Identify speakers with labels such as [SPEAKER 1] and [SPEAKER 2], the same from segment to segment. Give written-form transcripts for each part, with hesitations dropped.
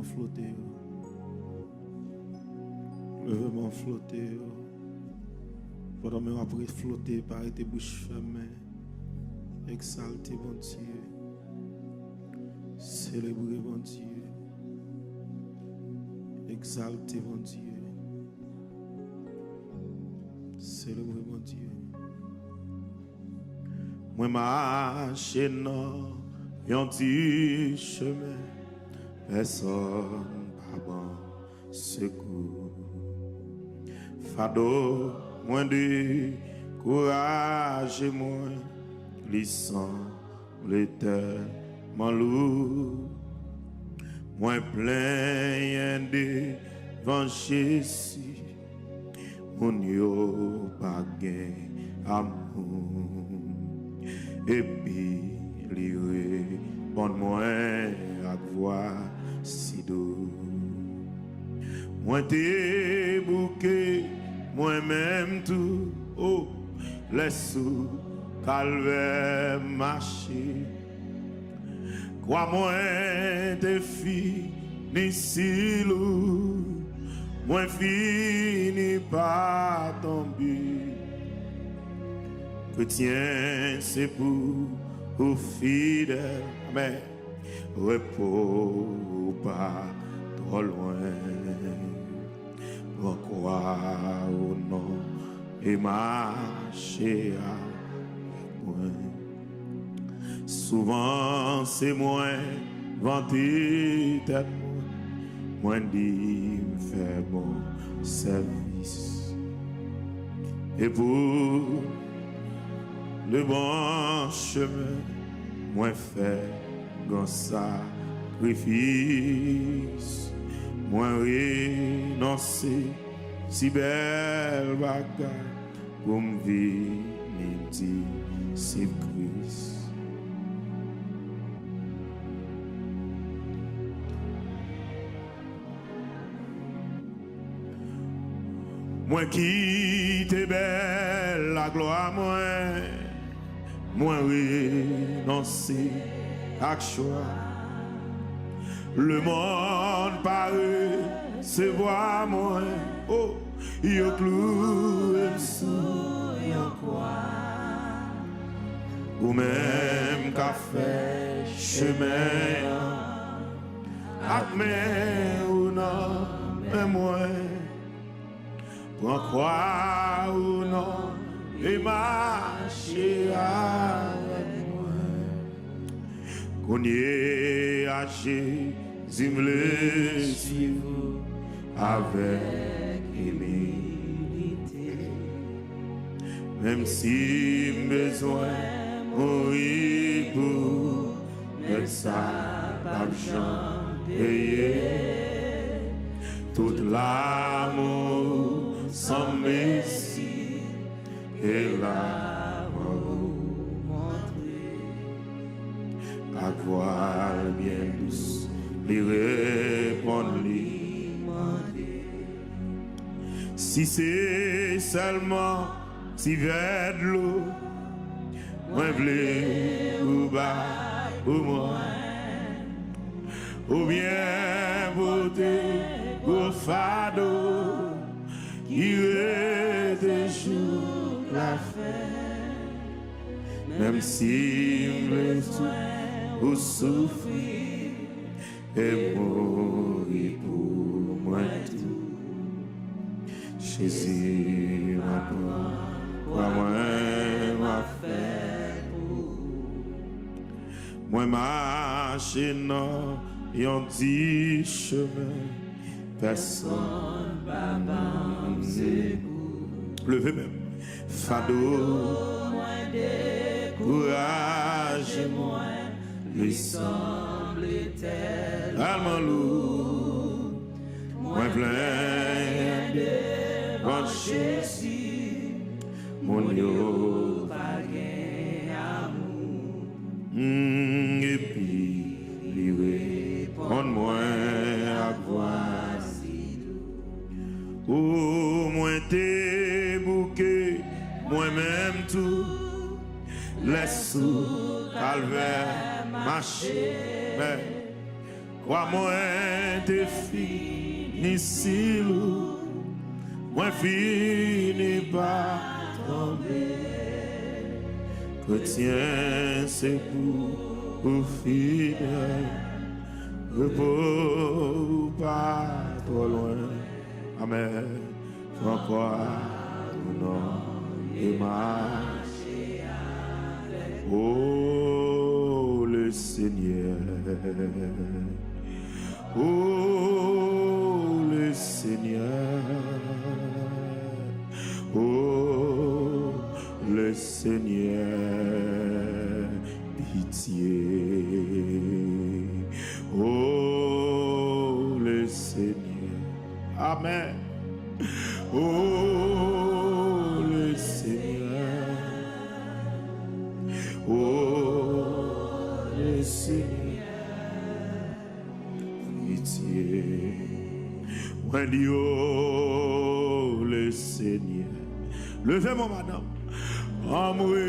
[SPEAKER 1] flotter. Levez-moi flotter. Pendant que après flotter, par tes bouches fermées. Exaltez mon Dieu. Célébrez mon Dieu. Exaltez mon Dieu. Célébrez mon Dieu. Moi marche dans un petit chemin. Personne pas bon secours. Fado, moins de courage et moins glissant, tellement lourd. Moins plein de vent Jésus, mon yo pas gain amour. Et puis, lié, bon moi à voix si doux. Moi t'es bouquet, moi-même tout, oh, laisse calvaire marcher. Crois-moi t'es fini si lourd, moi fini par tomber. Chrétien c'est pour fidèle, mais repos pas trop loin. Pour croire au nom et marcher avec moi. Souvent c'est moins vanter tête moins dit faire bon service. Et pour le bon chemin, moins faire grand sacrifice. Moi renoncer si belle bagarre pour me vivre si Christ. Moi qui t'es belle la gloire moi renoncer à choix. Le monde paraît se voir moi, oh, yo cloué sous yon croix. Ou même qu'a fait chemin, admet ou non, mais moi, pour croire ou non, et marcher avec moi. Qu'on y est âgé. Zimle suivre avec humilité, même si besoin mourir pour mettre ça pas payer tout l'amour sans messie et l'amour montrer à voile bien douce. Lui répondre, lui demander. Si c'est seulement si vers de l'eau, moi v'lais ou bas ou moi, ou bien voter au fardeau qui est toujours la fin, même si besoin ou souffrir. Et mourir pour moi tout. Jésus m'apprend, quoi moi m'a fait pour. Moi marcher dans un petit chemin, personne pas m'enseigner. Levez même, fado, moins décourage moi, lui semble tellement lourd, moins plein de bon Jésus, mon yo pas gain amour. Et puis, lui répond-moi à voix si doux. Oh, moins t'es bouquet, moi-même tout, laisse sous calvaire marcher. Quoi moins te fini si lourd, moins fini par tomber. Chrétien, c'est pour fidèle, repos pas trop loin. Amen. Faut croire au nom et marcher avec. Oh, le Seigneur. Oh, le Seigneur. Oh, le Seigneur, pitié. Oh, le Seigneur. Amen. Oh, le Seigneur. Oh, le Seigneur, pitié. When oh, le Seigneur. Levez-moi, madame. Amoué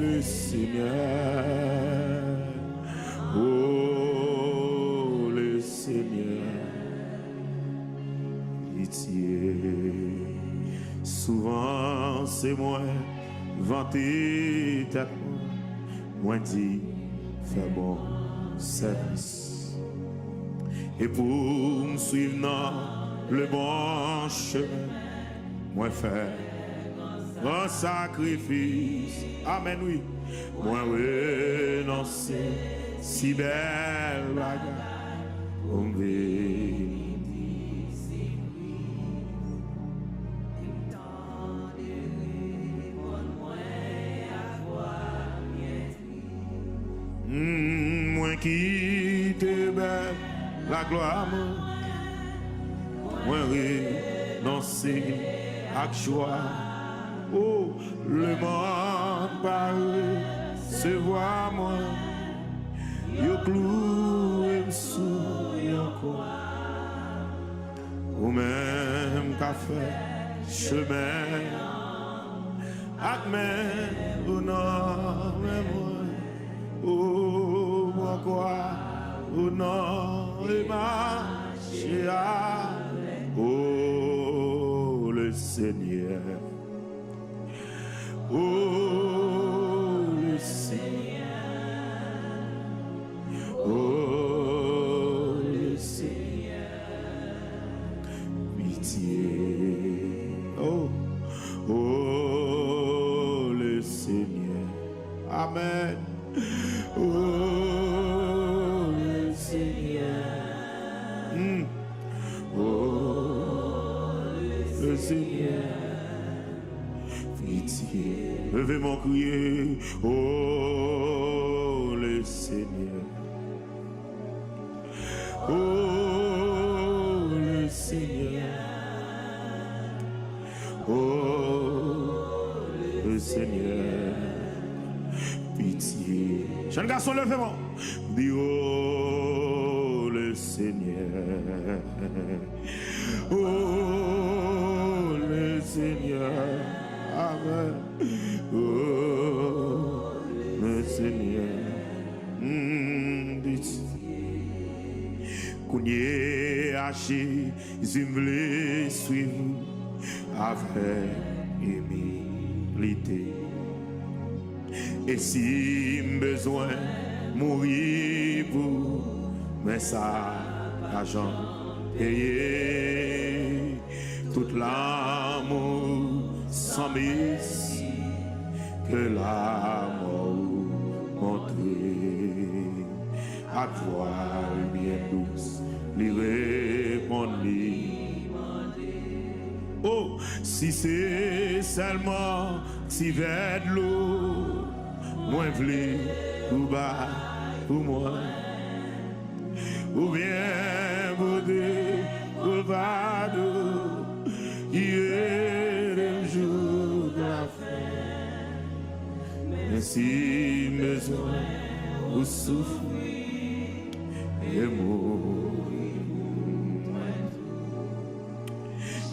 [SPEAKER 1] le Seigneur. Oh, le Seigneur. Pitié. Souvent, c'est moi, vanté tête, moi dit, fais bon service. Et pour me suivre dans le bon chemin, moi faire un sacrifice. Amen, oui. Moi renoncer si belle bagarre pour me moi qui te belle la gloire, moi renoncer avec joie. Oh, le monde paraît se voir moi. Yo cloué sous yon corps. Ou même qu'a fait chemin. Amen, ou non, mais moi. Oh, moi quoi, ou non, et marcher avec. Oh, le Seigneur. Oh, le Seigneur. Oh, le Seigneur. Pitié. Oh, oh, le Seigneur. Amen. Oh, le Seigneur. Oh, le Seigneur. Pitié. Levez mon crier. Oh, le Seigneur. Oh, le Seigneur. Oh, le Seigneur. Pitié. Jeune garçon, levez-moi. Dis, oh, le Seigneur. Oh, le Seigneur. Amen. Oh, le Seigneur. Kounye haché, zimble suivre avec humilité. Et si besoin mourir pour, mais ça, l'argent payé, tout l'amour sans mise, que la mort montrée, à voile bien douce, lui répondit. Oh, si c'est seulement si vers de l'eau, moi v'lé ou bas pour moi, ou bien bouder ou bas d'eau, il est le jour de la fin. Mais si besoin ou souffrir et mourir,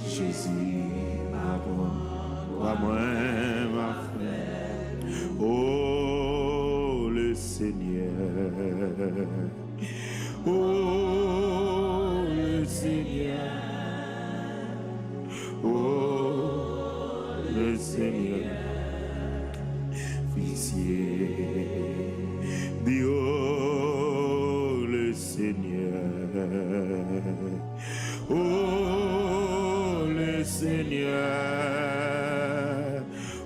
[SPEAKER 1] Jésus m'apprend à moi ma frère. Oh, le Seigneur. Seigneur. Oh, le Seigneur.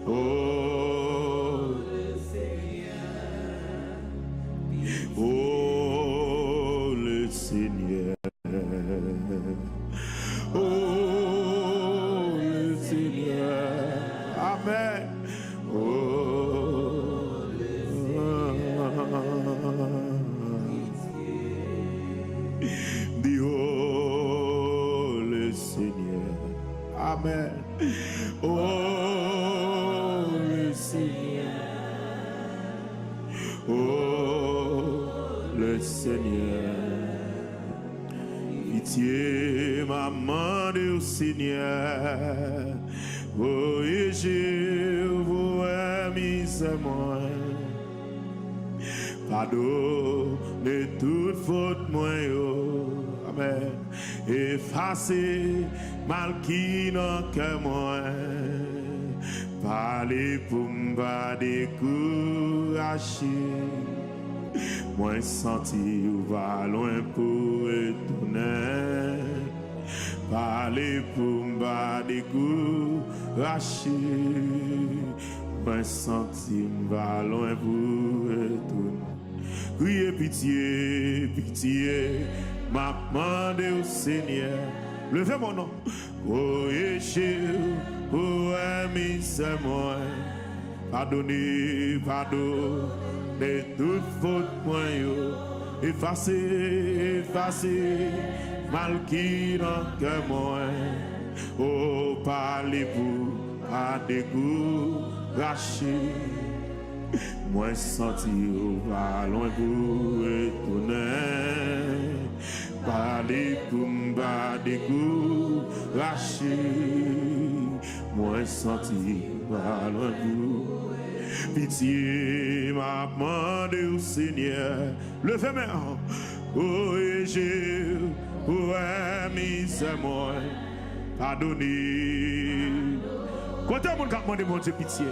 [SPEAKER 1] Oh, le Seigneur. Oh, le Seigneur. Oh, le Seigneur. Amen. Oh, le Seigneur. Dis oh, le Seigneur. Amen. Oh, le Seigneur. Oh, le Seigneur. Pitié m'a demandé au Seigneur. Oh, et je vous aime, c'est moi. Pardon de toute faute, moi. Amen. Effacer mal qui n'a que moi. Parler pour me décourager. Moi senti ou va loin pour étonner. Parler pour me décourager. Moi senti ou va loin pour étonner. Criez pitié, pitié, m'a demandé au Seigneur. Levez mon nom. Oh, Jésus, oh, ami, c'est moi. Pardonnez, pardon de toute faute, moi. Effacez, effacez, mal qui n'a que moi. Oh, parlez pour à décourager. Moi senti au va loin pour étonner. Parler pour me décourager. Moi senti va loin pour pitié m'a demandé au Seigneur. Levez mes mains. Oh Jésus, oh ami c'est moi. Pardonnez. Quand est-ce qu'on a demandé mon Dieu pitié?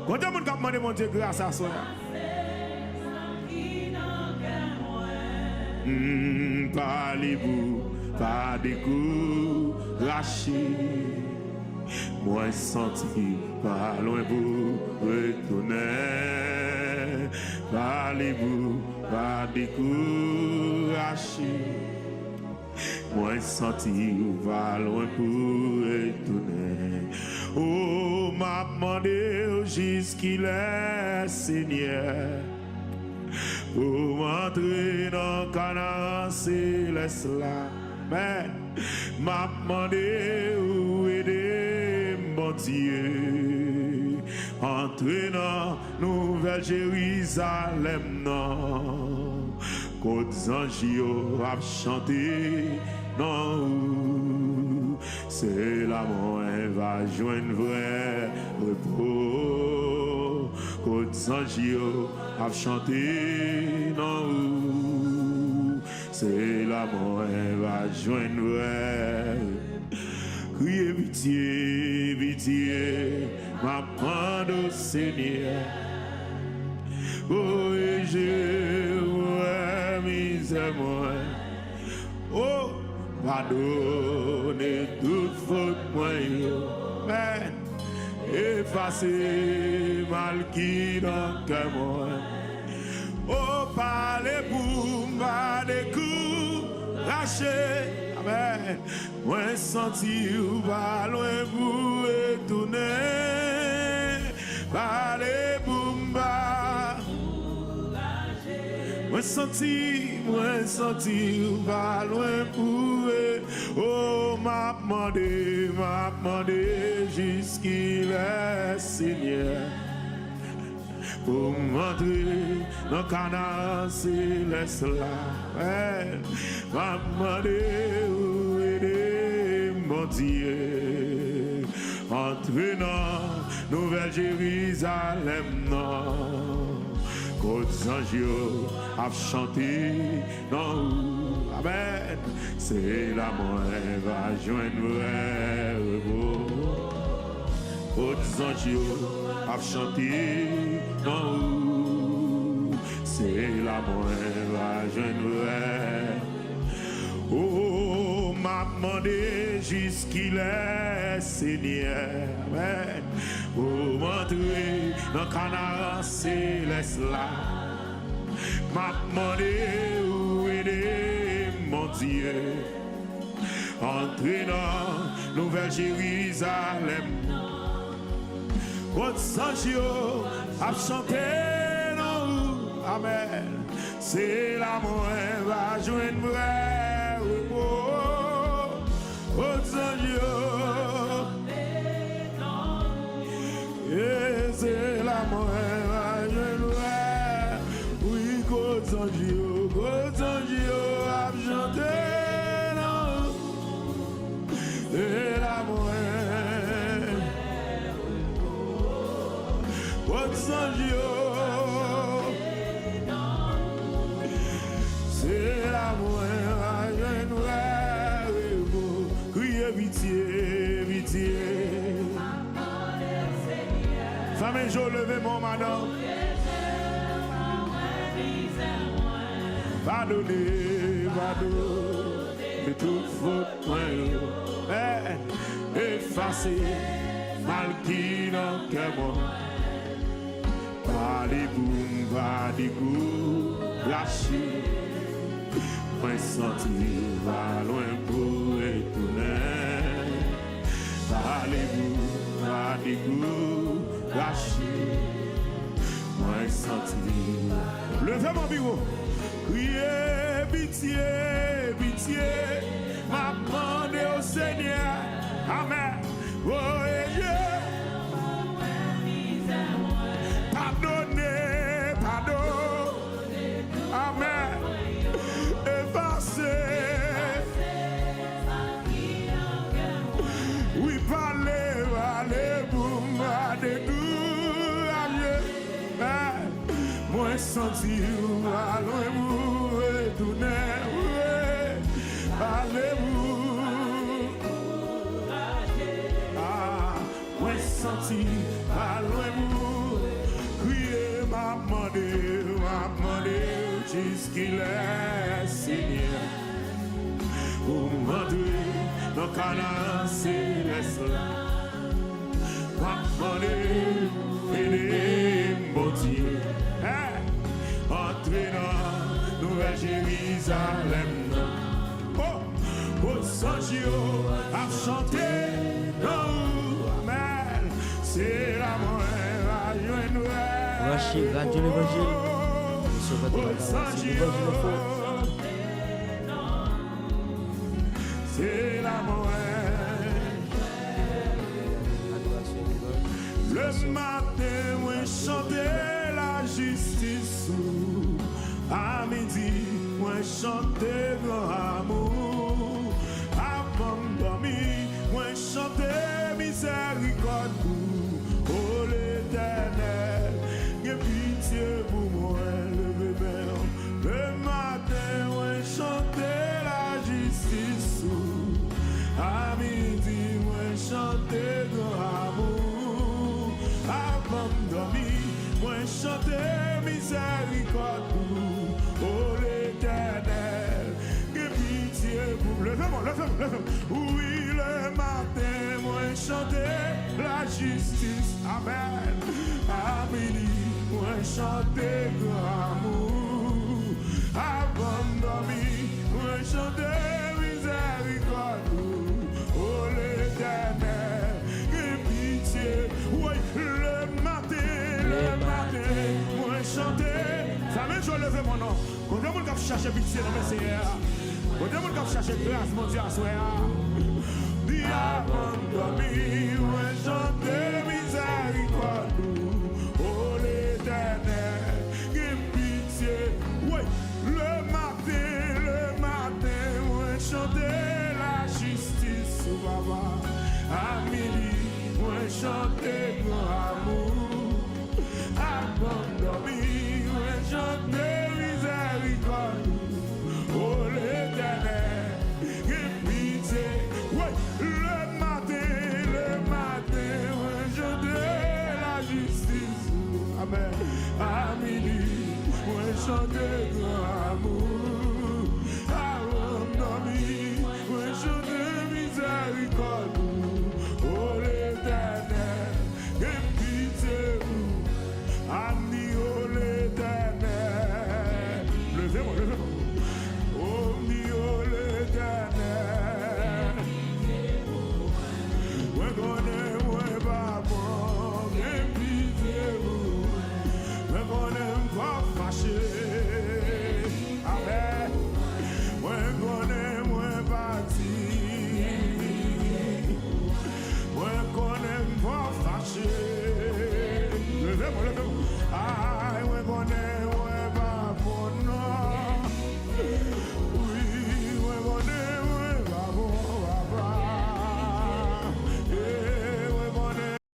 [SPEAKER 1] Quand est-ce qu'on a demandé mon Dieu grâce à soi? Parlez-vous, pas décourager. Moi senti pas loin vous retourner. Parlez-vous, pas décourager. Moi senti pas loin pour retourner. Oh, m'a demandé jusqu'il est Seigneur. Pour entrer dans le Canaan céleste là. Mais m'a demandé où aider mon Dieu. Entrer dans Nouvelle Jérusalem non. Côte Zangio a chanté non. C'est là mon va joindre vrai repos. Côte Zangio a chanté non. C'est là mon va joindre vrai. Criez pitié, pitié, m'apprendre au Seigneur. Oh, et je ouais, misère moi. Oh, pardonnez toute faute moi. Mais effacez mal qui dans que moi. Oh, parlez pour m'a décourager. Amen. Moi senti ou va loin pour retourner. Parlez pour m'a. Moi senti ou va loin pour. Oh, m'a demandé jusqu'il est Seigneur. Pour m'entrer dans le Canaan céleste là. M'a demandé où aider mon Dieu. Entrer dans Nouvelle Jérusalem non. Côte Zangio a chanté non. Amen. C'est la moelle va joindre repos. Côte Zangio a chanté non. c'est la moins va jeune. Oh, m'a demandé jusqu'il est Seigneur. Oh, m'entrer dans le canard céleste là. M'a demandé où aider mon Dieu. Entrer dans Nouvelle Jérusalem. Votre Sangio a chanté non. Amen. C'est la moins va joindre vrai repos. Votre Sangio. Et c'est la moins va joindre vrai. Oui, votre Sangio a chanté. Et la moelle, votre Sangio, c'est la moelle, criez pitié, pitié. Femme et je levez mon madame. Pardonnez, pardonnez, de toute faute, moi. Effacer mal qui n'en qu'est moi. Pas les boum, pas des goûts lâchés. Moi sentir va loin pour retourner. Pas les boum, pas des goûts lâchés. Moi sentir. Levez mon bureau. Criez pitié, pitié. M'a demandé au Seigneur, Amen. Oh Dieu, pardonnez, pardonnez, Amen. Effacez, oui, parlez, parlez, boum, parlez, tout, Amen. Moi, sentir, allons, retourner. Parlez-vous, senti, parlez-vous, criez, m'a demandé, jusqu'il est Seigneur. Pour m'entrer dans le canard céleste, m'a demandé, aider mon Dieu, entrer dans Nouvelle Jérusalem. Votre Sangio a chanté, Amen. C'est la moelle à
[SPEAKER 2] Rachid, Radio l'Évangile. Sur votre Sangio,
[SPEAKER 1] c'est la moelle. Le matin, moi chanter la justice. À midi, moi chanter grand amour. Moi chanter miséricorde pour oh l'Éternel, que pitié pour moi le bébé. Le matin, moi chanter la justice. À midi, moi chanter grand amour. Avant de dormir, moi chanter miséricorde pour oh l'Éternel, que pitié pour le bébé. Oui, le matin, moi chanter la justice, Amen. À midi, moi chanter grand amour. Avant de dormir, moi chanter miséricorde. Oh l'Éternel, que pitié. Oui, le matin, moi chanter. Ça veut dire que je lève mon nom. Quand le monde qui cherche pitié dans mes seigneurs. Quand le monde qui cherche grâce, mon Dieu, à soi. Avant de dormir, moi chanter miséricorde. Oh l'Éternel, que pitié. Oui, le matin, moi chanter la justice, papa. À midi, moi chanter mon amour. Avant de dormir, moi chanter